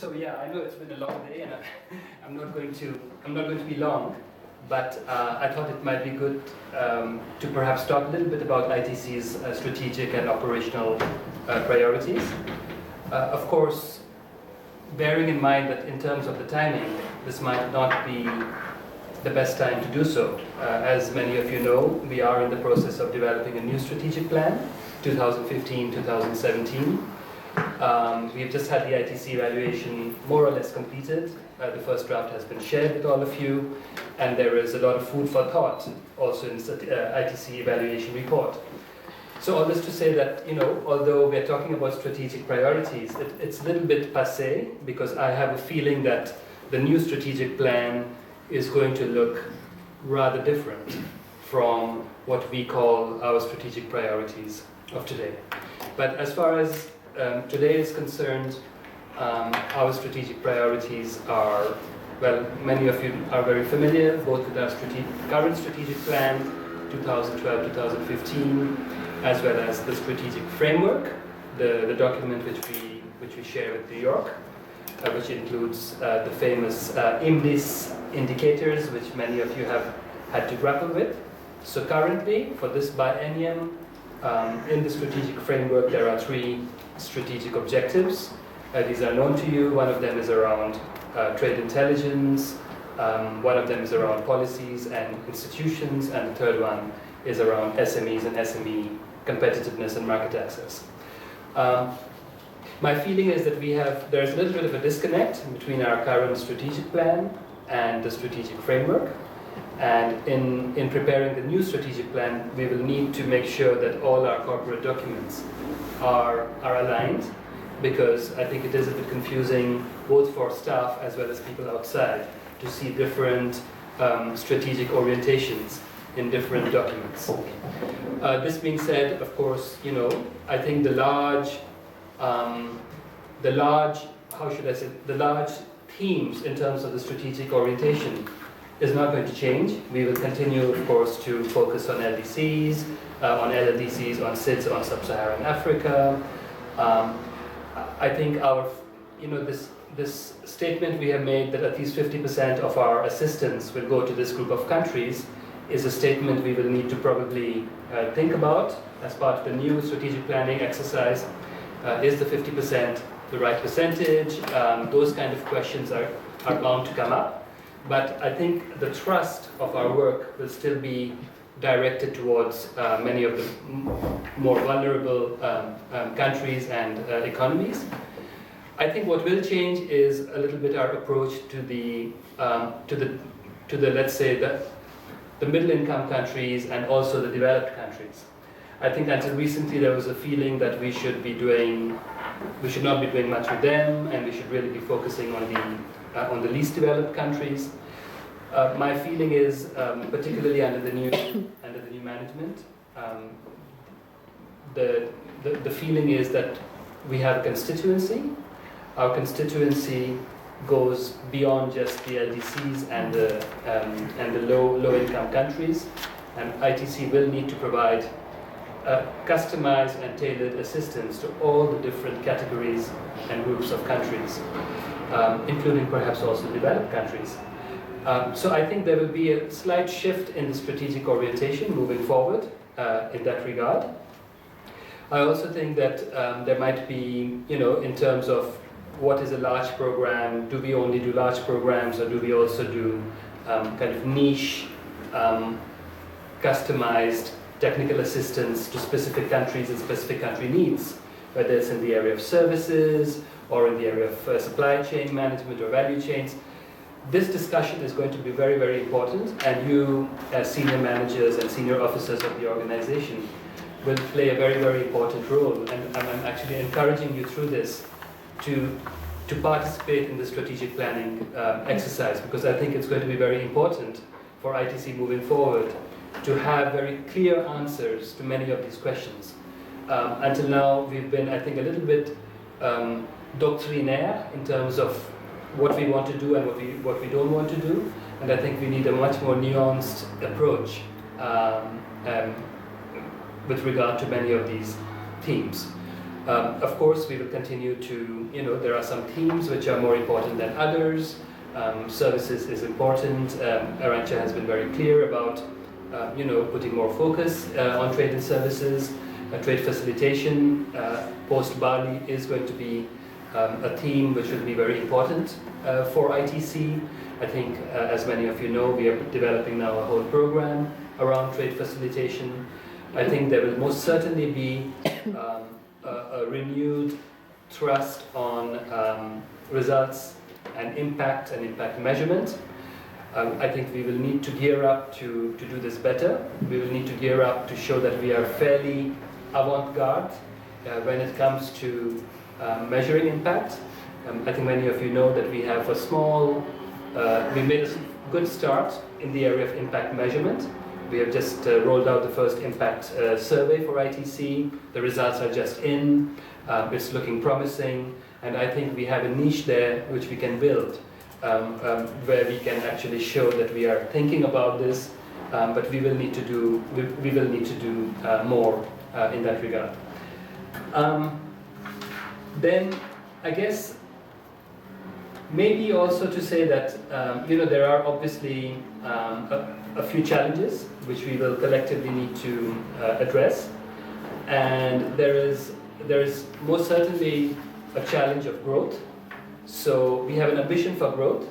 So yeah, I know it's been a long day, and I'm not going to be long, but I thought it might be good to perhaps talk a little bit about ITC's strategic and operational priorities. Of course, bearing in mind that in terms of the timing, this might not be the best time to do so. As many of you know, we are in the process of developing a new strategic plan, 2015-2017. We've just had the ITC evaluation more or less completed. The first draft has been shared with all of you, and there is a lot of food for thought also in the ITC evaluation report. So all this to say that, although we're talking about strategic priorities, it's a little bit passé, because I have a feeling that the new strategic plan is going to look rather different from what we call our strategic priorities of today. But as far as today is concerned, our strategic priorities are, well, many of you are very familiar, both with our current strategic plan, 2012-2015, as well as the strategic framework, the document which we share with New York, which includes the famous IMDIS indicators, which many of you have had to grapple with. So currently, for this biennium, in the strategic framework, there are 3 strategic objectives. These are known to you. One of them is around trade intelligence, one of them is around policies and institutions, and the third one is around SMEs and SME competitiveness and market access. My feeling is that there's a little bit of a disconnect between our current strategic plan and the strategic framework. And in preparing the new strategic plan, we will need to make sure that all our corporate documents are aligned, because I think it is a bit confusing both for staff as well as people outside to see different strategic orientations in different documents. This being said, of course, I think the large themes in terms of the strategic orientation is not going to change. We will continue, of course, to focus on LDCs, on LLDCs, on SIDS, on Sub-Saharan Africa. I think this statement we have made that at least 50% of our assistance will go to this group of countries is a statement we will need to probably think about as part of the new strategic planning exercise. Is the 50% the right percentage? Those kind of questions are bound to come up. But I think the thrust of our work will still be directed towards many of the more vulnerable countries and economies. I think what will change is a little bit our approach to the let's say the middle-income countries and also the developed countries. I think until recently there was a feeling that we should not be doing much with them, and we should really be focusing on the least developed countries. My feeling is, particularly under the new management, the feeling is that we have a constituency. Our constituency goes beyond just the LDCs and the low-income countries, and ITC will need to provide customized and tailored assistance to all the different categories and groups of countries, including perhaps also developed countries. So I think there will be a slight shift in the strategic orientation moving forward in that regard. I also think that there might be, in terms of what is a large program, do we only do large programs, or do we also do kind of niche, customized technical assistance to specific countries and specific country needs, whether it's in the area of services or in the area of supply chain management or value chains. This discussion is going to be very, very important, and you, as senior managers and senior officers of the organization, will play a very, very important role. And I'm actually encouraging you through this to participate in the strategic planning exercise, because I think it's going to be very important for ITC moving forward to have very clear answers to many of these questions. Until now, we've been, I think, a little bit doctrinaire in terms of what we want to do and what we don't want to do, and I think we need a much more nuanced approach with regard to many of these themes. Of course, we will continue to, there are some themes which are more important than others. Services is important. Arantxa has been very clear about, putting more focus on trade and services. Trade facilitation post-Bali is going to be a theme which will be very important for ITC. I think, as many of you know, we are developing now a whole program around trade facilitation. I think there will most certainly be a renewed thrust on results and impact measurement. I think we will need to gear up to do this better. We will need to gear up to show that we are fairly avant-garde when it comes to measuring impact. I think many of you know that we have we made a good start in the area of impact measurement. We have just rolled out the first impact survey for ITC. The results are just in. It's looking promising. And I think we have a niche there which we can build, where we can actually show that we are thinking about this, but we will need to do more in that regard. Then I guess maybe also to say that there are obviously a few challenges which we will collectively need to address, and there is most certainly a challenge of growth. So we have an ambition for growth.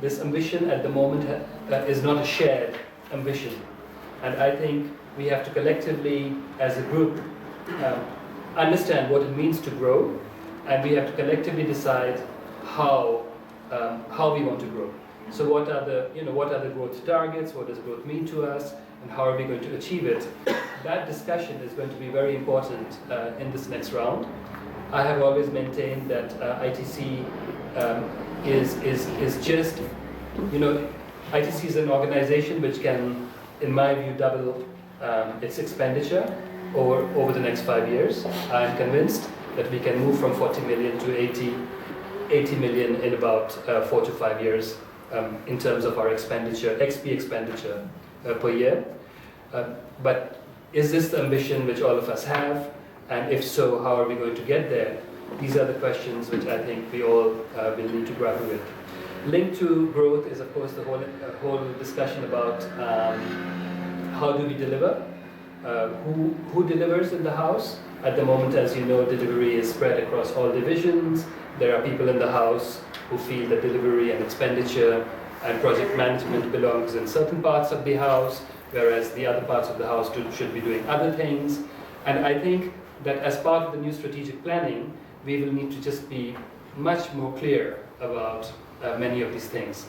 This ambition at the moment is not a shared ambition, and I think we have to collectively, as a group, understand what it means to grow, and we have to collectively decide how we want to grow. So what are the growth targets? What does growth mean to us, and how are we going to achieve it? That discussion is going to be very important in this next round. I have always maintained that ITC is just, ITC is an organization which can, in my view, double its expenditure over the next 5 years. I am convinced that we can move from 40 million to 80 million in about 4 to 5 years in terms of our expenditure, XP expenditure per year. But is this the ambition which all of us have? And if so, how are we going to get there? These are the questions which I think we all will need to grapple with. Linked to growth is, of course, the whole discussion about how do we deliver, who delivers in the house. At the moment, as you know, delivery is spread across all divisions. There are people in the house who feel that delivery and expenditure and project management belongs in certain parts of the house, whereas the other parts of the house should be doing other things. And I think that as part of the new strategic planning, we will need to just be much more clear about many of these things.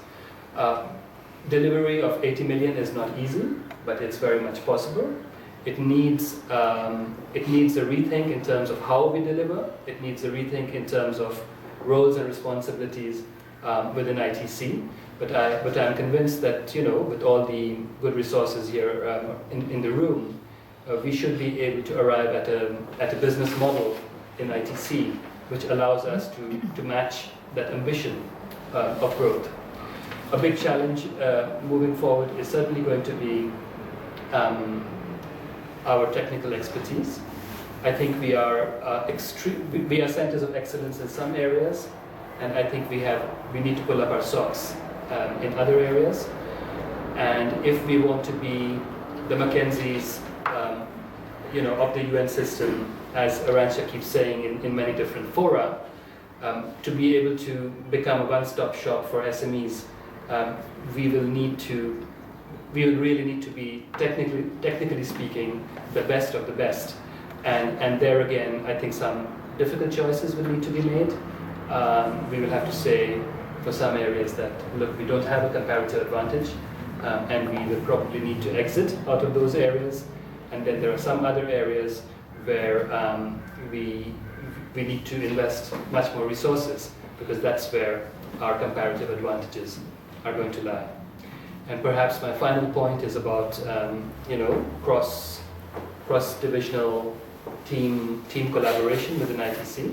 Delivery of 80 million is not easy, but it's very much possible. It needs a rethink in terms of how we deliver. It needs a rethink in terms of roles and responsibilities within ITC. But I'm convinced that, with all the good resources here in the room, we should be able to arrive at a business model in ITC which allows us to match that ambition of growth. A big challenge moving forward is certainly going to be our technical expertise. I think we are centers of excellence in some areas, and I think we need to pull up our socks in other areas. And if we want to be the Mackenzies of the UN system, as Arantxa keeps saying in many different fora, to be able to become a one-stop shop for SMEs, we will really need to be, technically speaking, the best of the best. And there again, I think some difficult choices will need to be made. We will have to say, for some areas, that, look, we don't have a comparative advantage, and we will probably need to exit out of those areas. And then there are some other areas where we need to invest much more resources, because that's where our comparative advantages are going to lie. And perhaps my final point is about cross-divisional team collaboration within ITC.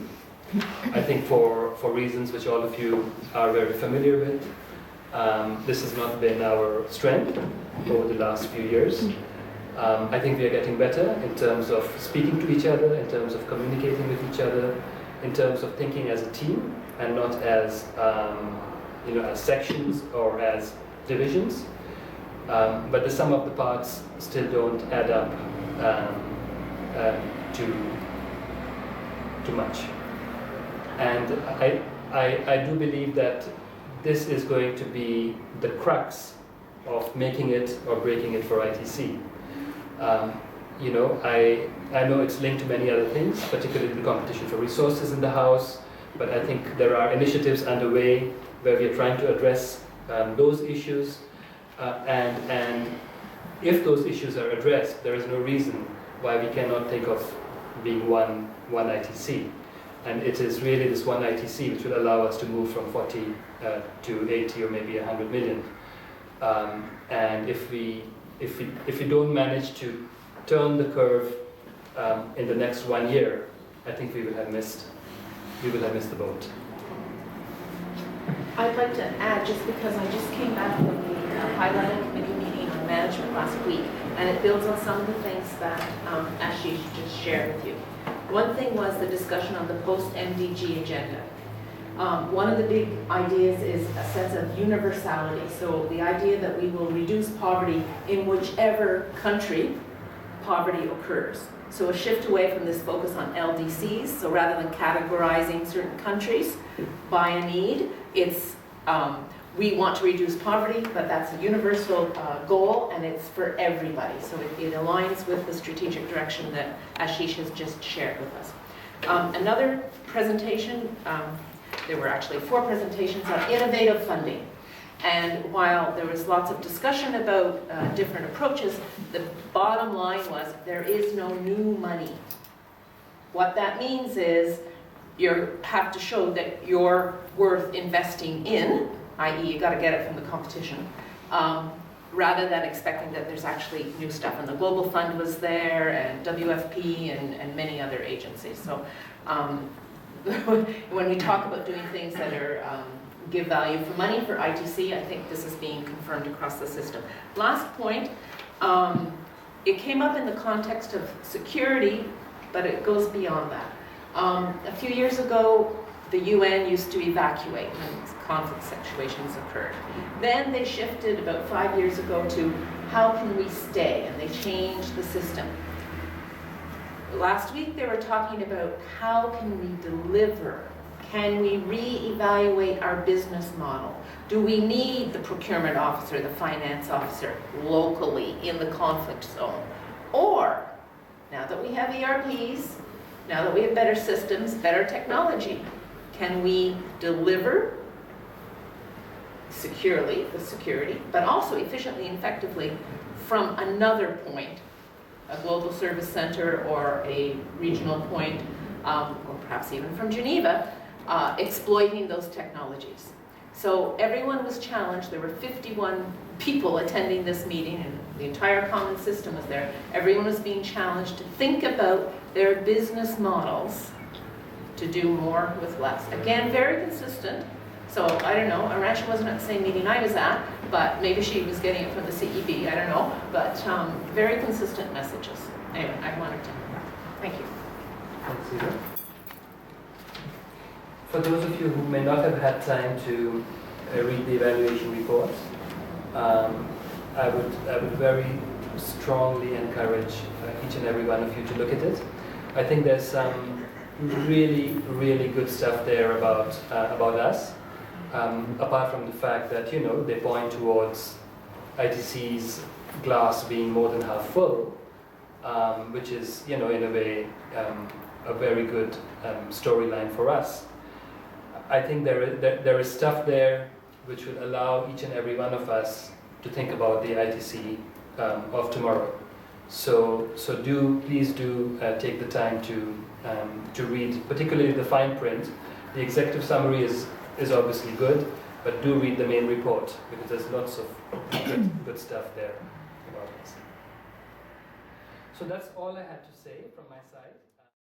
I think for reasons which all of you are very familiar with, this has not been our strength over the last few years. I think we are getting better in terms of speaking to each other, in terms of communicating with each other, in terms of thinking as a team and not as as sections or as divisions. But the sum of the parts still don't add up to much. And I do believe that this is going to be the crux of making it or breaking it for ITC. I know it's linked to many other things, particularly the competition for resources in the House, but I think there are initiatives underway where we are trying to address those issues, and if those issues are addressed, there is no reason why we cannot think of being one ITC. And it is really this one ITC which will allow us to move from 40 to 80 or maybe 100 million. And if we don't manage to turn the curve in the next 1 year, I think we will have missed the boat. I'd like to add, just because I just came back from the highlighted committee meeting on management last week, and it builds on some of the things that Ashish just shared with you. One thing was the discussion on the PostMDG agenda. One of the big ideas is a sense of universality. So the idea that we will reduce poverty in whichever country poverty occurs. So a shift away from this focus on LDCs. So rather than categorizing certain countries by a need, it's we want to reduce poverty, but that's a universal goal, and it's for everybody. So it aligns with the strategic direction that Ashish has just shared with us. Another presentation, there were actually 4 presentations on innovative funding. And while there was lots of discussion about different approaches, the bottom line was there is no new money. What that means is you have to show that you're worth investing in, i.e. you got to get it from the competition, rather than expecting that there's actually new stuff. And the Global Fund was there, and WFP, and many other agencies. So when we talk about doing things that are give value for money for ITC, I think this is being confirmed across the system. Last point, it came up in the context of security, but it goes beyond that. A few years ago, the UN used to evacuate when conflict situations occurred. Then they shifted about 5 years ago to how can we stay, and they changed the system. Last week they were talking about how can we deliver. Can we re-evaluate our business model? Do we need the procurement officer, the finance officer locally in the conflict zone? Or, now that we have ERPs, now that we have better systems, better technology, can we deliver securely, with security, but also efficiently and effectively from another point, a global service center or a regional point, or perhaps even from Geneva, exploiting those technologies. So everyone was challenged. There were 51 people attending this meeting, and the entire common system was there. Everyone was being challenged to think about their business models to do more with less. Again, very consistent. So I don't know, Arantxa wasn't at the same meeting I was at, but maybe she was getting it from the CEB, I don't know. But very consistent messages. Anyway, I wanted to. Thank you. Thanks, Eva. For those of you who may not have had time to read the evaluation report, I would very strongly encourage each and every one of you to look at it. I think there's some really, really good stuff there about us. Apart from the fact that, they point towards ITC's glass being more than half full, which is, in a way, a very good storyline for us. I think there is stuff there which will allow each and every one of us to think about the ITC of tomorrow. So please do take the time to read, particularly the fine print. The executive summary is obviously good, but do read the main report because there's lots of good stuff there about us. So that's all I had to say from my side.